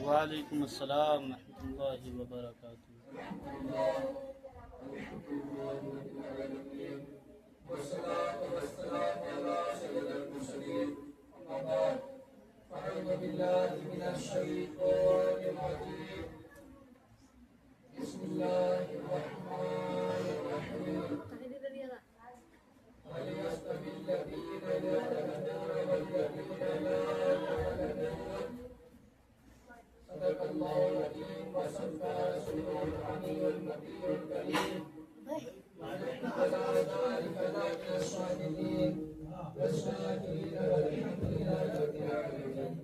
وعلیکم السلام ورحمۃ اللہ وبرکاتہ۔ والصلاة والسلام على سيد المرسلين أما بعد فأعوذ بالله من الشيطان الرجيم بسم الله الرحمن الرحيم هل يستوي الذين يعلمون والذين لا يعلمون صدق الله العظيم وصدق رسوله العلي النبي الكريم على ذلك من الصادقين والشاكرين والحمد لله رب العالمين۔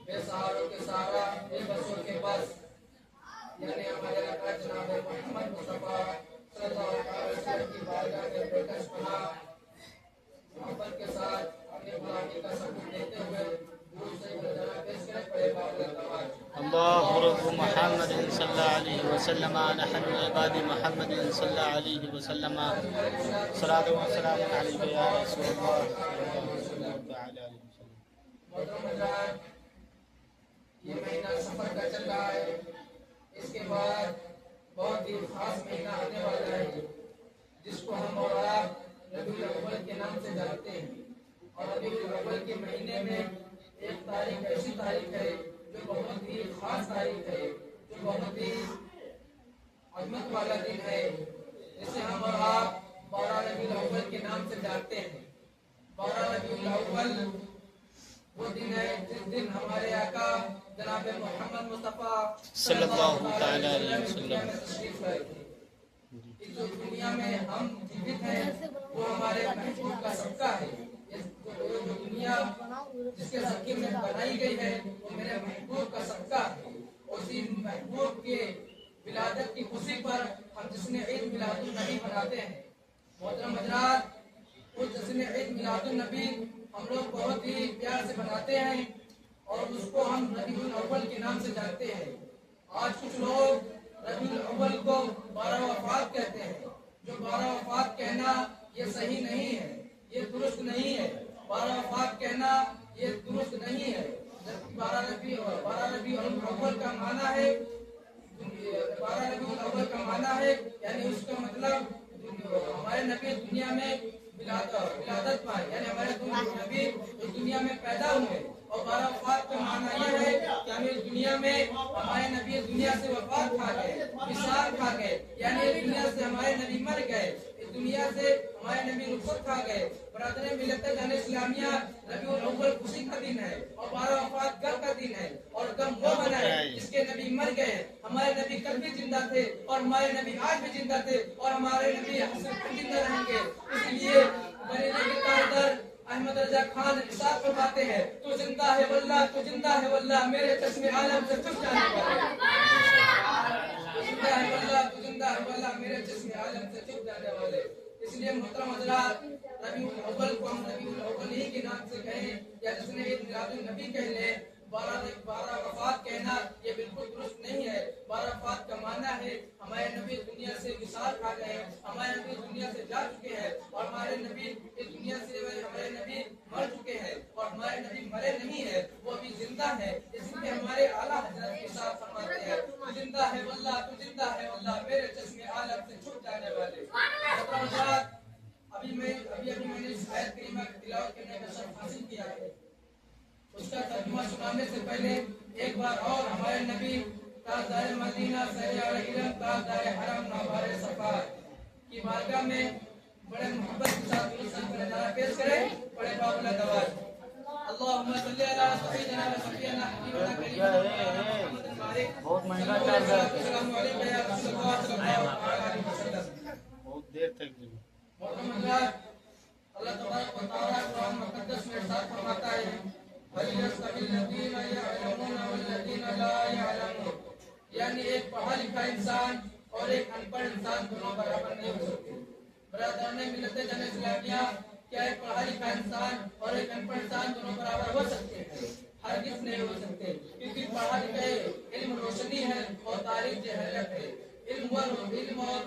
بے سہاروں کے سہارا، بے بسوں کے بس، یعنی ہمارے آقا جناب محمد مصطفیٰ صلی اللہ علیہ وسلم کی بارگاہ میں پیش پناہ محبت کے ساتھ اپنی غلامی کا ثبوت دیتے ہوئے درود سے مجانا پیش کریں پڑے بابل الدواج۔ اللہ رب محمد صلی اللہ علیہ وسلم نحن عباد محمد صلی اللہ علیہ وسلم صلاۃ و سلام علیک یا رسول اللہ صلی اللہ تعالی علیہ وسلم۔ محترم حضرات، یہ مہینہ سفر کا چل رہا ہے، اس کے بعد بہت ہی خاص مہینہ آنے والا ہے جس کو ہم اور آپ ربیع الاول کے نام سے جانتے ہیں، اور ربیع الاول کے مہینے میں ایک تاریخ ایسی تاریخ ہے جو بہت ہی خاص تاریخ ہے، جو بہت ہی عظمت والا دن ہے، جسے ہم اور آپ 12 ربیع الاول کے نام سے جانتے ہیں۔ 12 ربیع الاول وہ دن ہے جس دن ہمارے آقا جناب محمد مصطفیٰ صلی اللہ تعالی علیہ وسلم تشریف لائے تھے۔ اس جو دنیا میں ہم جیوت ہیں وہ ہمارے محبوب کا صدقہ ہے۔ جو دنیا جس کے ذریعے میں بنائی گئی ہے وہ میرے محبوب کا صدقہ ہے۔ اسی محبوب کے ولادت کی خوشی پر ہم جشن عید میلاد النبی مناتے ہیں۔ محترم حضرات، اس جشن عید میلاد النبی ہم لوگ بہت ہی پیار سے مناتے ہیں اور اس کو ہم ربیع الاول کے نام سے جانتے ہیں۔ آج کچھ لوگ ربیع الاول کو 12 وفات کہتے ہیں، جو 12 وفات کہنا یہ صحیح نہیں ہے، یہ درست نہیں ہے۔ 12 وفات کہنا یہ درست نہیں ہے۔ 12 ربیع الاول کا معنی ہے 12 ربیع الاول کا معنی ہے یعنی اس کا مطلب ہمارے نبی دنیا میں ولادت پائے، یعنی ہمارے نبی دنیا میں پیدا ہوئے، اور 12 وفات کا معنی یہ ہے کہ ہمیں دنیا میں ہمارے نبی دنیا سے وفات کھا گئے، وصال کھا گئے، یعنی دنیا سے ہمارے نبی مر گئے، اس دنیا سے ہمارے نبی رخصت کھا گئے۔ برادر ملت جان اسلامیہ، ربیع الاول خوشی کا دن ہے اور 12 وفات غم کا دن ہے، اور غم وہ بنا ہے جس کے نبی مر گئے۔ ہمارے نبی کل بھی زندہ تھے اور ہمارے نبی آج بھی زندہ تھے اور ہمارے نبی زندہ رہیں گے۔ اس لیے بریلی کے تاجدار احمد رضا خان ارشاد فرماتے ہیں، تو زندہ ہے واللہ، تو زندہ ہے واللہ، میرے چشم عالم سے چھپ جانے والے۔ تو زندہ ہے واللہ، تو زندہ ہے واللہ، میرے چشم عالم سے چھپ جانے والے۔ اس لیے محترم حضرات، ربیع الاول کو ہم ربیع الاول ہی کے نام سے کہیں یا جشن عید میلاد النبی کہہ لیں۔ 12 وفات کہنا یہ بالکل درست نہیں ہے۔ 12 وفات کا معنی ہے ہمارے نبی دنیا سے وصال کھا گئے، ہمارے نبی دنیا سے جا چکے ہیں، اور ہمارے نبی اس دنیا سے ہمارے نبی مر چکے ہیں، اور ہمارے نبی مرے نہیں ہیں، وہ ابھی زندہ ہے۔ اس لیے ہمارے اعلیٰ حضرت کے ساتھ فرماتے ہیں، تو زندہ ہے واللہ، تو زندہ ہے واللہ، میرے چشم عالم سے چھپ جانے والے۔ ابھی میں نے اس آیت کریمہ کی تلاوت کرنے کا شرف حاصل کیا ہے، اس کا ترجمہ سنانے سے پہلے ایک بار اور ہمارے نبی تاجدار مدینہ سیار علم تاجدار حرم نوبہار صفا کی بارگاہ میں بڑے محبت کے ساتھ درود پر نظارہ پیش کریں، بڑے بابل دواج۔ اللہم صلی علی سیدنا و شفیعنا حبیبنا کریمنا محمد المبارک بہت مہنگا چارج ہے، السلام علیکم یا رسول اللہ صلی اللہ علیہ وسلم۔ بہت دیر تک جی۔ محترم حضرات، اللہ تبارک و تعالیٰ قرآن مقدس میں ارشاد فرماتا ہے، هل يستوي الذين يعلمون والذين لا يعلمون، یعنی ایک پڑھا لکھا انسان اور ایک ان پڑھ انسان دونوں برابر نہیں ہو سکتے۔ برادران ملت جان اسلامیہ، کیا ایک پڑھا لکھا انسان اور ایک ان پڑھ انسان دونوں برابر ہو سکتے ہیں؟ ہرگز نہیں ہو سکتے، کیونکہ پڑھا لکھا علم روشنی ہے اور تاریخ جہالت ہے۔ علم اور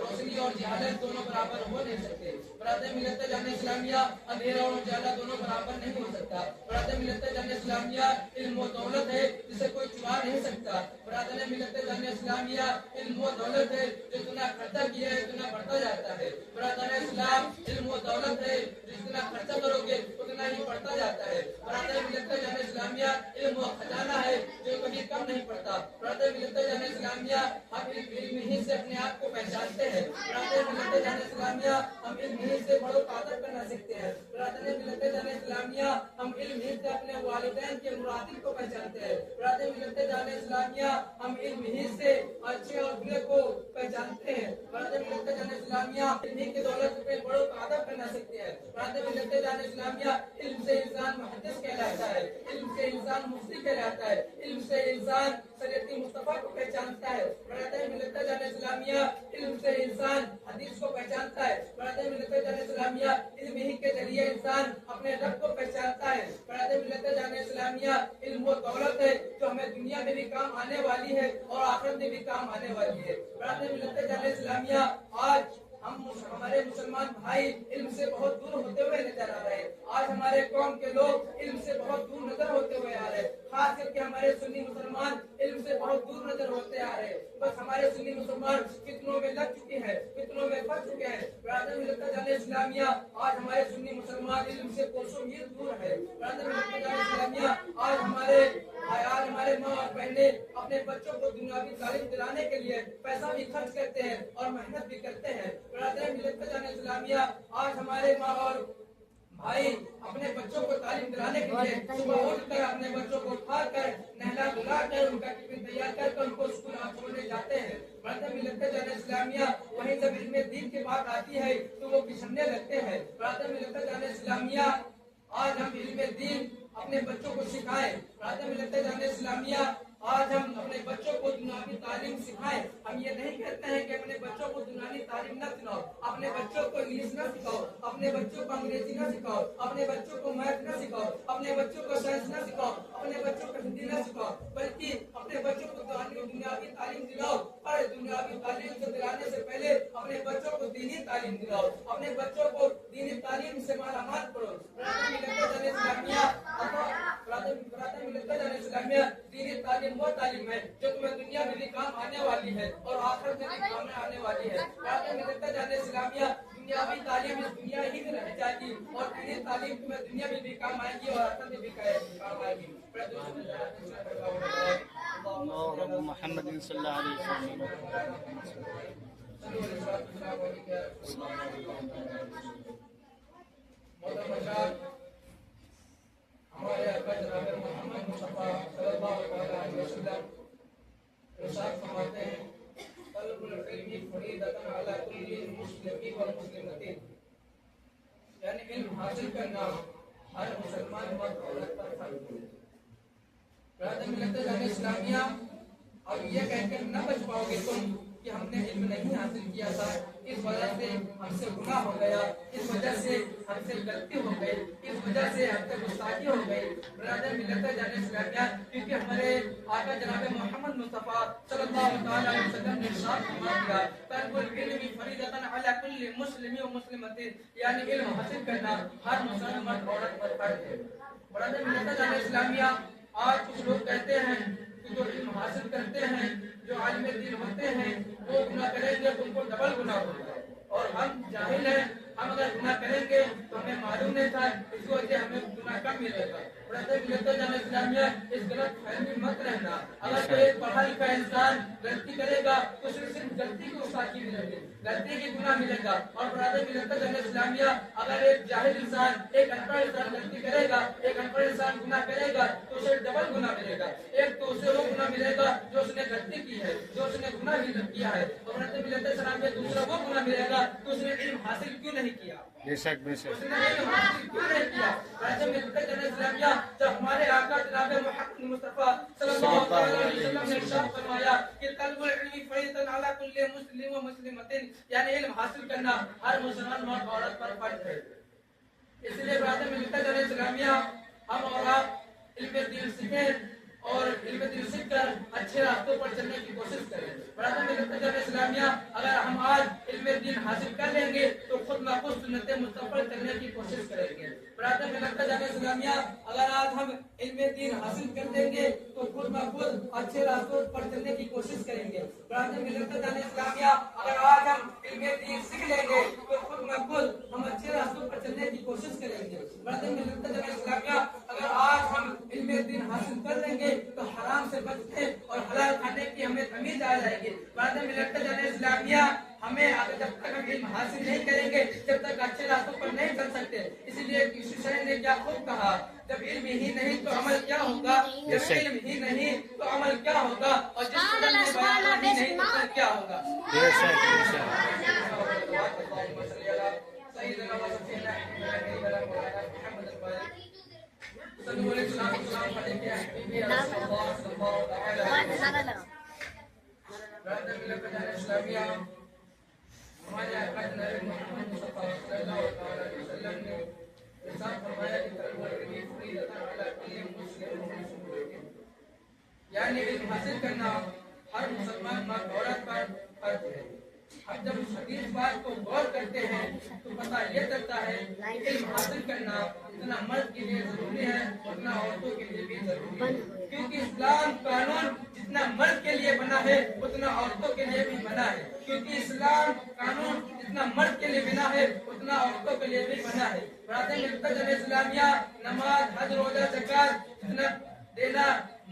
روشنی اور جہالت دونوں برابر ہو نہیں سکتے۔ برادر ملت جامعہ اسلامیہ اندھیرا اور اجالا دونوں برابر نہیں ہو سکتا۔ برادر ملت جامعہ اسلامیہ علم و دولت ہے جسے کوئی چرا نہیں سکتا۔ برادر ملت جامعہ اسلامیہ علم و دولت ہے جو اتنا خرچہ کیا ہے اتنا بڑھتا جاتا ہے۔ برادر اسلام علم و دولت ہے جتنا خرچہ کرو گے اتنا ہی بڑھتا جاتا ہے۔ برادر ملت جامعہ اسلامیہ علم و خزانہ ہے جو کبھی کم نہیں پڑتا۔ برادر ملت جامعہ اسلامیہ ہم علم ہی سے اپنے آپ کو پہچانتے ہیں۔ برادر ملت جامعہ اسلامیہ ہم علم ہی سے بڑوں کو عادت کرنا سیکھتے ہیں۔ برادر ملت جامعہ اسلامیہ ہم علم ہی سے اپنے والدین کے مراتب کو پہچانتے ہیں۔ برادر ملت جامعہ اسلامیہ ہم علم ہی سے اچھے اور برے کو پہچانتے ہیں۔ برادر ملت جامعہ اسلامیہ علم ہی کی دولت پہ بڑوں کو عادت کرنا سیکھتے ہیں۔ برادر ملت جامعہ اسلامیہ علم سے انسان محدث کہلاتا ہے، علم سے انسان مفتی کہلاتا ہے، علم سے انسان شریعت مصطفیٰ کو پہچانتا ہے۔ برادر ملت جامعہ اسلامیہ علم سے انسان حدیث کو پہچانتا ہے۔ برادر ملت جامعہ اسلامیہ علم ہی کے ذریعے انسان اپنے رب کو پہچانتا ہے۔ برادر ملت جامعہ اسلامیہ علم و دولت ہے جو ہمیں دنیا میں بھی کام آنے والی ہے اور آخرت میں بھی کام آنے والی ہے۔ برادر ملت جامعہ اسلامیہ آج ہمارے مسلمان بھائی علم سے بہت دور ہوتے ہوئے نظر آ رہے ہیں۔ آج ہمارے قوم کے لوگ علم سے بہت دور نظر ہوتے ہوئے آ رہے ہیں، خاص کر کے ہمارے سنی مسلمان علم سے بہت دور نظر ہوتے آ رہے ہیں۔ بس ہمارے سنی مسلمان فتنوں میں لگ چکے ہیں، فتنوں میں پھنس چکے ہیں۔ برادر ملت جامعہ اسلامیہ آج ہمارے سنی مسلمان علم سے کوسوں میل دور ہے۔ برادر ملت جامعہ اسلامیہ آج ہمارے ماں اور بہنیں اپنے بچوں کو دنیاوی تعلیم دلانے کے لیے پیسہ بھی خرچ کرتے ہیں اور محنت بھی کرتے ہیں۔ برادر ملت جامعہ اسلامیہ آج ہمارے ماں اور بھائی اپنے بچوں کو تعلیم دلانے کے لیے صبح اٹھ کر اپنے بچوں کو اٹھا کر نہلا دھلا کر ان کا ٹفن تیار کر کے ان کو اسکول چھوڑنے جاتے ہیں۔ برادر ملت جامعہ اسلامیہ وہیں جب علم دین کی بات آتی ہے تو وہ پچھڑنے لگتے ہیں۔ برادر ملت جامعہ اسلامیہ آج ہم علم دین اپنے بچوں کو سکھائیں۔ برادر ملت جامعہ اسلامیہ آج ہم اپنے بچوں کو دنیاوی تعلیم سکھائیں۔ ہم یہ نہیں کہتے ہیں کہ اپنے بچوں کو دنیاوی تعلیم نہ سکھاؤ، اپنے بچوں کو انگلش نہ سکھاؤ، اپنے بچوں کو انگریزی نہ سکھاؤ، اپنے بچوں کو میتھ نہ سکھاؤ، اپنے بچوں کو سائنس نہ سکھاؤ، اپنے بچوں کو ہندی نہ سکھاؤ، بلکہ اپنے بچوں کو دنیاوی تعلیم دلاؤ۔ اور دنیاوی تعلیم سے دلانے سے پہلے اپنے بچوں کو دینی تعلیم دلاؤ، اپنے بچوں کو دینی تعلیم سے مالا مال کرو۔ برادر ملت جامعہ اسلامیہ دینی تعلیم وہ تعلیم ہے جو تمہیں دنیا میں بھی کام آنے والی ہے اور آخرت میں بھی کام آنے والی ہے۔ برادر ملت جامعہ اسلامیہ دنیاوی تعلیم اس دنیا ہی میں رہ جائے گی اور دینی تعلیم تمہیں دنیا میں بھی کام آئے گی اور آخرت میں بھی کام آئے گی۔ محمد صلی اللہ علیہ ہمارے آقا جناب محمد مصطفیٰ صلی اللہ علیہ وسلم ارشاد فرماتے ہیں طلب العلم فریضۃ علی کل مسلم و مسلمۃ، یعنی علم حاصل کرنا ہر مسلمان مرد عورت پر فرض ہے۔ برادر ملت جامعہ اسلامیہ اب یہ کہہ کر نہ بچ پاؤ گے تم کہ ہم نے علم نہیں حاصل کیا تھا، اس وجہ سے ہم سے گناہ ہو گیا، اس وجہ سے ہم سے غلطی ہو گئی، اس وجہ سے ہم سے گستاخی ہو گئی۔ برادر ملت جامعہ اسلامیہ کیونکہ ہمارے آقا جناب محمد مصطفیٰ صلی اللہ علیہ وسلم نے ارشاد فرما دیا طلب العلم فریضۃ علی کل مسلم و مسلمۃ، یعنی علم حاصل کرنا ہر مسلمان مرد عورت پر فرض ہے۔ برادر ملت جامعہ اسلامیہ آج کچھ لوگ کہتے ہیں کہ جو علم حاصل کرتے ہیں، جو عالم دین ہوتے ہیں، وہ گناہ کریں گے تو ان کو ڈبل گناہ ہوگا، اور ہم جاہل ہیں، ہم اگر گناہ کریں گے تو ہمیں معلوم نہیں تھا، اس وجہ سے ہمیں گناہ کم ملے گا۔ برادر ملت جامعہ اسلامیہ اس غلط فہمی مت رہنا۔ اگر کوئی ایک پڑھا لکھا انسان غلطی کرے گا تو صرف غلطی کی گستاخی ملے گی، غلطی کی گناہ ملے گا، اور برادر ملت جامعہ اسلامیہ اگر ایک جاہل انسان، ایک ان پڑھ انسان غلطی کرے گا، ایک ان پڑھ انسان گناہ کرے گا تو اسے ڈبل گناہ ملے گا۔ ایک تو اسے وہ گناہ ملے گا جو اس نے غلطی کی ہے، جو اس نے گناہ کیا ہے، اور برادر ملت اسلامیہ دوسرا وہ گناہ ملے گا تو اس نے علم حاصل کیوں نہیں کیا، بے شک بے شک اس نے علم حاصل کیوں نہیں کیا۔ برادر ملت اسلامیہ جب ہمارے آقا جناب محمد مصطفیٰ صلی اللہ علیہ وسلم نے ارشاد فرمایا کہ طلب العلم فریضۃ علی کل مسلم و مسلمۃ، یعنی علم حاصل کرنا ہر مسلمان مرد عورت پر فرض ہے۔ اس لیے برادر ملت اسلامیہ ہم اور آپ علم دین سیکھیں اور علم دین سیکھ کر اچھے راستوں پر چلنے کی کوشش کریں. برادر ملت اسلامیہ اگر ہم آج علم دین حاصل کر لیں گے تو خود بخود سنت مصطفیٰ پر چلنے کی کوشش کریں گے. برادر ملت اسلامیہ اگر آج ہم علم دین حاصل کر لیں گے تو خود بخود اچھے راستوں پر چلنے کی کوشش کریں گے. برادر ملت اسلامیہ اگر آج ہم علم دین سیکھ لیں گے تو خود بخود ہم اچھے راستوں پر چلنے کی کوشش کریں گے. برادر ملت اسلامیہ اگر آج ہم علم دین حاصل کر لیں گے تو حرام سے بچنے اور حلال کھانے کی ہمیں تمیز آ جائے گی. برادر ملت اسلامیہ ہمیں جب تک ہم علم حاصل نہیں کریں گے جب تک اچھے راستوں پر نہیں چل سکتے. اسی لیے یسوع شاعر نے کیا خوب کہا, جب علم ہی نہیں تو عمل کیا ہوگا, جب علم ہی نہیں تو عمل کیا ہوگا, اور جس قدر میں بیان ہی نہیں تو پھر کیا ہوگا. ہمارے آقا جناب محمد مصطفیٰ صلی اللہ علیہ وسلم نے ارشاد فرمایا کہ طلب العلم فریضۃ علی کل مسلم, یعنی علم حاصل کرنا ہر مسلمان مرد عورت پر فرض ہے. اب جب اس حدیث بات کو غور کرتے ہیں تو پتہ یہ چلتا ہے کہ علم حاصل کرنا جتنا مرد کے لیے ضروری ہے اتنا عورتوں کے لیے بھی ضروری ہے, کیونکہ اسلام قانون جتنا مرد کے لیے بنا ہے اتنا عورتوں کے لیے بھی بنا ہے. کیونکہ اسلام قانون جتنا مرد کے لیے بنا ہے اتنا عورتوں کے لیے بھی بنا ہے. برادر ملت اسلامیہ نماز, حج, روزہ, زکات جتنا دینا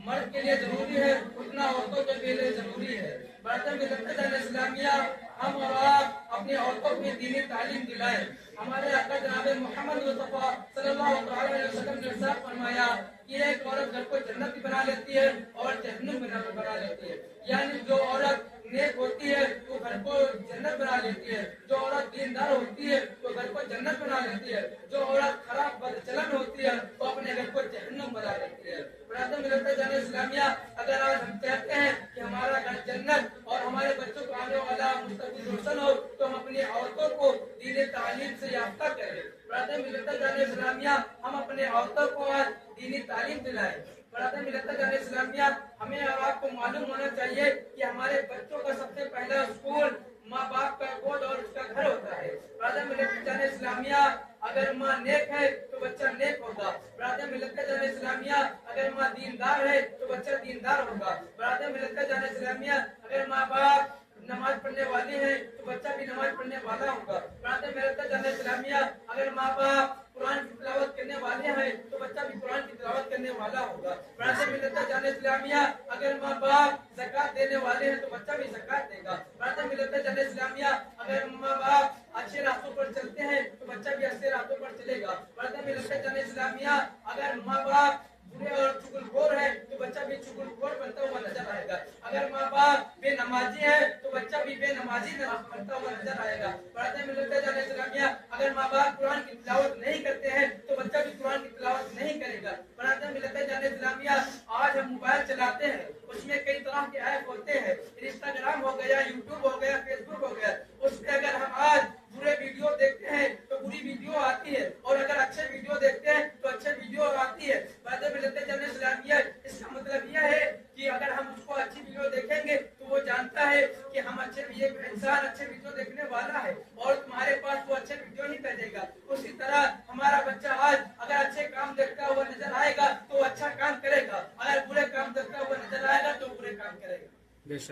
مرد کے لیے ضروری ہے اتنا عورتوں کے لیے ضروری ہے. برادر ملت اسلامیہ ہم اور آپ اپنی عورتوں کو دینی تعلیم دلائیں. ہمارے آقا جناب محمد مصطفیٰ صلی اللہ علیہ وسلم نے ارشاد فرمایا کہ ایک عورت گھر کو جنت بنا لیتی ہے اور جہنم بنا لیتی ہے. یعنی جو عورت نیک ہوتی ہے وہ گھر کو جنت بنا لیتی ہے, جو عورت دیندار ہوتی ہے وہ گھر کو جنت بنا لیتی ہے, جو عورت خراب بدچلن ہوتی ہے وہ اپنے گھر کو جہنم بنا لیتی ہے. برادر ملت اسلامیہ اگر آج ہم چاہتے ہیں کہ ہمارا گھر جنت اور ہمارے بچوں کو آنے والا مستقبل روشن ہو تو ہم اپنی عورتوں کو دین تعلیم سے یافتہ کریں. برادر ملت اسلامیہ ہم اپنے عورتوں کو آج دینی تعلیم دلائیں. برادر ملت اسلامیہ ہمیں اور آپ کو معلوم ہونا چاہیے کہ ہمارے بچوں کا سب سے پہلا اسکول ماں باپ کا گود اور اس کا گھر ہوتا ہے. برادر ملت اسلامیہ اگر ماں نیک ہے تو بچہ نیک ہوگا. برادر ملت اسلامیہ اگر ماں دیندار ہے تو بچہ دیندار ہوگا. برادر ملت اسلامیہ اگر ماں باپ نماز پڑھنے والے ہیں تو بچہ بھی نماز پڑھنے والا ہوگا. برادر ملت اسلامیہ اگر ماں باپ قرآن کی تلاوت کرنے والے ہیں تو بچہ بھی قرآن کی تلاوت کرنے والا ہوگا. برادر ملت اسلامیہ اگر ماں باپ زکات دینے والے ہیں تو بچہ بھی زکات دے گا. برادر ملت اسلامیہ اگر ماں باپ اچھے راستوں پر چلتے ہیں تو بچہ بھی اچھے راستوں پر چلے گا. برادر ملت اسلامیہ اگر ماں باپ برے اور چغل خور ہے تو بچہ بھی چغل خور بنتا ہوا نظر آئے گا. اگر ماں باپ بے نمازی ہے تو بچہ بھی بے نمازی بنتا ہوا نظر آئے گا. برادر ملت اسلامیہ اگر ماں باپ قرآن کی تلاوت نہیں کرتے ہیں تو بچہ بھی قرآن کی تلاوت نہیں کرے گا. برادر ملت اسلامیہ آج ہم موبائل چلاتے ہیں, اس میں کئی طرح کے ایپ ہوتے ہیں, انسٹاگرام ہو گیا, یوٹیوب ہو گیا, فیس بک ہو گیا. اس پہ اگر ہم آج برے ویڈیو دیکھتے ہیں تو بری ویڈیو آتی ہے, اور اگر اچھے ویڈیو دیکھتے ہیں تو اچھے ویڈیو آتی ہے. برادر ملت اسلامیہ اس کا مطلب یہ ہے کہ اگر ہم اس کو اچھی ویڈیو دیکھیں گے تو وہ جانتا ہے کہ ہم یہ انسان اچھے ویڈیو دیکھنے والا ہے اور تمہارے پاس وہ اچھے ویڈیو ہی بھیجے گا. اسی طرح ہمارا بچہ آج اگر اچھے کام دیکھتا ہوا نظر آئے گا تو وہ اچھا کام کرے گا, اگر برے کام دیکھتا ہوا نظر آئے گا تو برے کام کرے گا.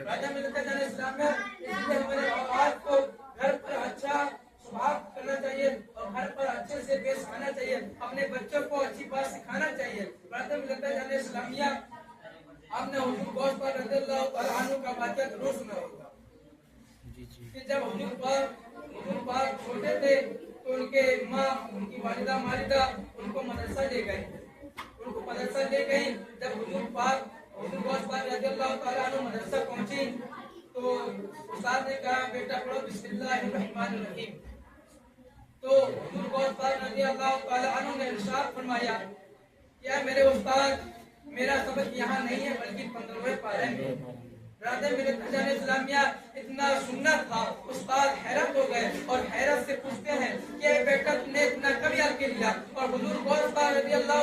برادر ملت اسلامیہ اس لیے ہمارے اولاد کو گھر پر اچھا سبھاؤ کرنا چاہیے اور گھر پر اچھے سے پیش آنا چاہیے, اپنے بچوں کو اچھی بات سکھانا چاہیے. برادر ملت اسلامیہ آپ نے حضور غوث پاک رضی اللہ تعالیٰ عنہ کا واقعہ ضرور سنا ہوگا کہ جب حضور پاک چھوٹے تھے تو ان کے ماں, ان کی والدہ ماجدہ ان کو مدرسہ لے گئی. جب حضور غوث پاک رضی اللہ تعالیٰ عنہ مدرسہ پہنچی تو استاد نے کہا بیٹا پڑھو بسم اللہ الرحمن الرحیم. تو حضور غوث پاک رضی اللہ تعالیٰ عنہ نے ارشاد فرمایا کیا میرے استاد میرا سبق یہاں نہیں ہے بلکہ 15ویں پارے میں. برادر ملت اسلامیہ اتنا سنت تھا, استاد حیرت ہو گئے اور حیرت سے پوچھتے ہیں کہ بیٹا تم نے اتنا کب یاد کر لیا؟ اور حضور غوث پاک رضی اللہ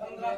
15